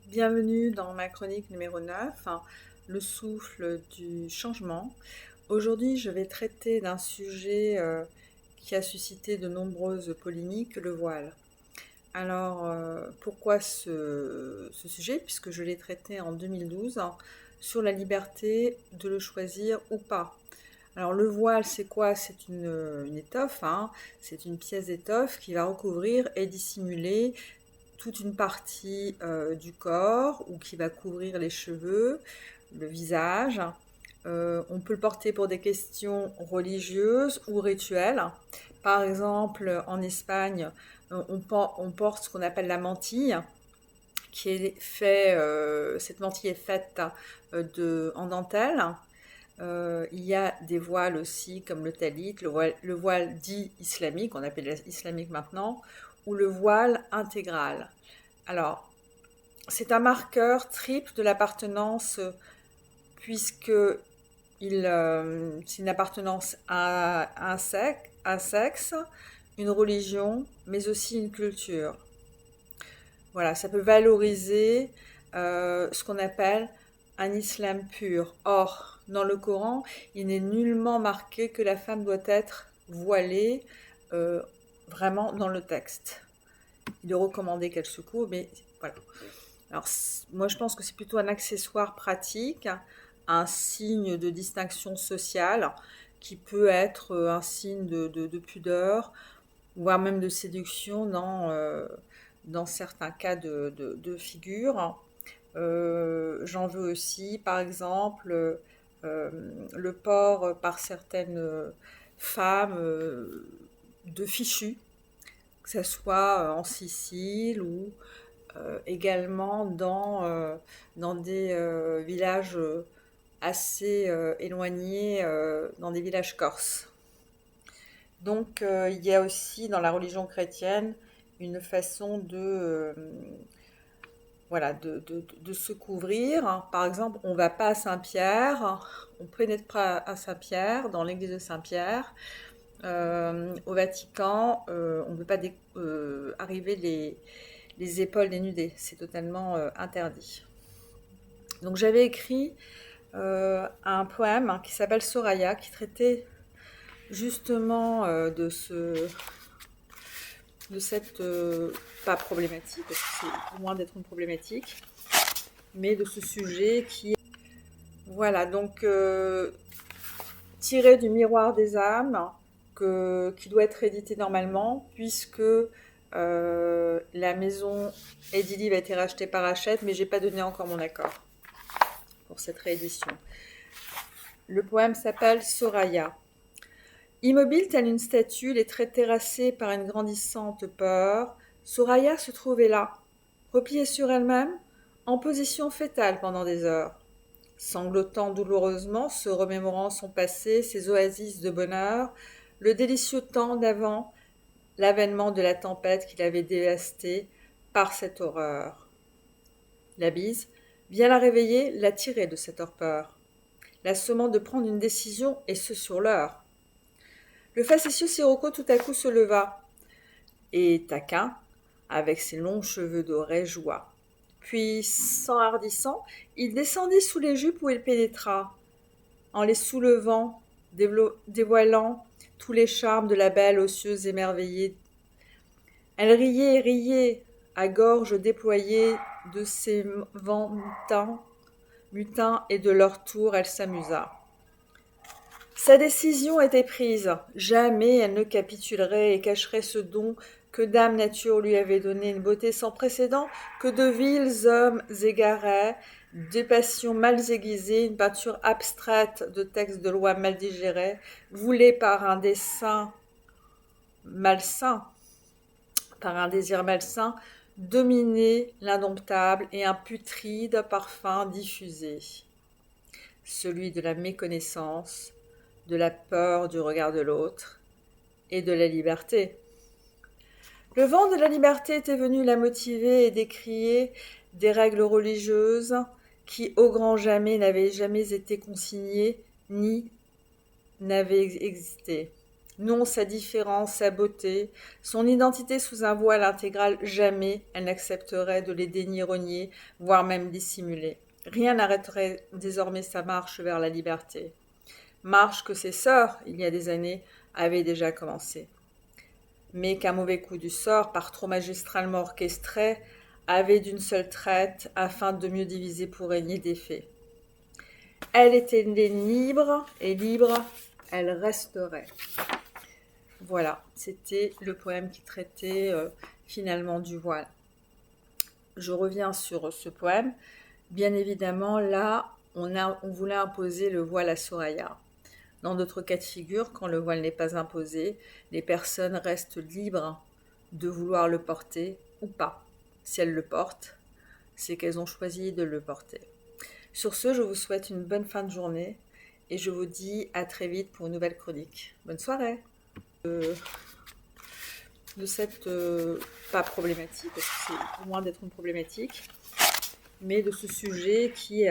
Bienvenue dans ma chronique numéro 9, le souffle du changement. Aujourd'hui, je vais traiter d'un sujet qui a suscité de nombreuses polémiques, le voile. Alors, pourquoi ce sujet? Puisque je l'ai traité en 2012 sur la liberté de le choisir ou pas. Alors, le voile, c'est quoi? C'est une étoffe, c'est une pièce d'étoffe qui va recouvrir et dissimuler toute une partie du corps ou qui va couvrir les cheveux, le visage. On peut le porter pour des questions religieuses ou rituelles. Par exemple, en Espagne, on porte ce qu'on appelle la mantille, cette mantille est faite en dentelle. Il y a des voiles aussi, comme le talit, le voile dit islamique, on appelle islamique maintenant, ou le voile intégral. Alors, c'est un marqueur triple de l'appartenance, puisque c'est une appartenance à un sexe, une religion, mais aussi une culture. Voilà, ça peut valoriser ce qu'on appelle un islam pur. Or, dans le Coran, il n'est nullement marqué que la femme doit être voilée euh, vraiment dans le texte. Il est recommandé qu'elle se couvre, mais voilà. Alors, moi, je pense que c'est plutôt un accessoire pratique, un signe de distinction sociale qui peut être un signe de pudeur, voire même de séduction dans certains cas de figure. J'en veux aussi, par exemple, le port par certaines femmes de fichus, que ce soit en Sicile ou également dans des villages assez éloignés, dans des villages corses. Donc il y a aussi dans la religion chrétienne une façon voilà, de se couvrir. Par exemple, on ne va pas à Saint-Pierre, on pénètre pas à Saint-Pierre, dans l'église de Saint-Pierre. Au Vatican, on ne peut pas arriver les épaules dénudées, c'est totalement interdit. Donc j'avais écrit un poème qui s'appelle Soraya, qui traitait justement de cette, pas problématique, parce que c'est loin d'être une problématique, mais de ce sujet qui... Voilà, donc tiré du miroir des âmes, qui doit être édité normalement, puisque la maison Edilive a été rachetée par Hachette, mais j'ai pas donné encore mon accord pour cette réédition. Le poème s'appelle Soraya. Immobile telle une statue, les traits terrassés par une grandissante peur, Soraya se trouvait là, repliée sur elle-même, en position fétale pendant des heures, sanglotant douloureusement, se remémorant son passé, ses oasis de bonheur, le délicieux temps d'avant, l'avènement de la tempête qui l'avait dévastée par cette horreur. La bise vient la réveiller, la tirer de cette torpeur, la sommant de prendre une décision, et ce sur l'heure. Le facétieux Sirocco tout à coup se leva, et taquin, avec ses longs cheveux dorés, joua. Puis, s'enhardissant, il descendit sous les jupes où il pénétra, en les soulevant, dévoilant tous les charmes de la belle osseuse émerveillée. Elle riait, riait, à gorge déployée de ses vents mutins, et de leur tour elle s'amusa. Sa décision était prise. Jamais elle ne capitulerait et cacherait ce don que Dame Nature lui avait donné, une beauté sans précédent, que de vils hommes égaraient, des passions mal aiguisées, une peinture abstraite de textes de loi mal digérés, voulés par un dessein malsain, par un désir malsain, dominer l'indomptable et un putride parfum diffusé, celui de la méconnaissance, de la peur du regard de l'autre et de la liberté. Le vent de la liberté était venu la motiver et décrier des règles religieuses qui, au grand jamais, n'avaient jamais été consignées ni n'avaient existé. Non, sa différence, sa beauté, son identité sous un voile intégral, jamais elle n'accepterait de les dénier, renier, voire même dissimuler. Rien n'arrêterait désormais sa marche vers la liberté. Marche que ses sœurs, il y a des années, avaient déjà commencé. Mais qu'un mauvais coup du sort, par trop magistralement orchestré, avait d'une seule traite, afin de mieux diviser pour régner des faits. Elle était libre, et libre, elle resterait. Voilà, c'était le poème qui traitait finalement du voile. Je reviens sur ce poème. Bien évidemment, là, on voulait imposer le voile à Soraya. Dans d'autres cas de figure, quand le voile n'est pas imposé, les personnes restent libres de vouloir le porter ou pas. Si elles le portent, c'est qu'elles ont choisi de le porter. Sur ce, je vous souhaite une bonne fin de journée et je vous dis à très vite pour une nouvelle chronique. Bonne soirée. De cette pas problématique, parce que c'est loin d'être une problématique, mais de ce sujet qui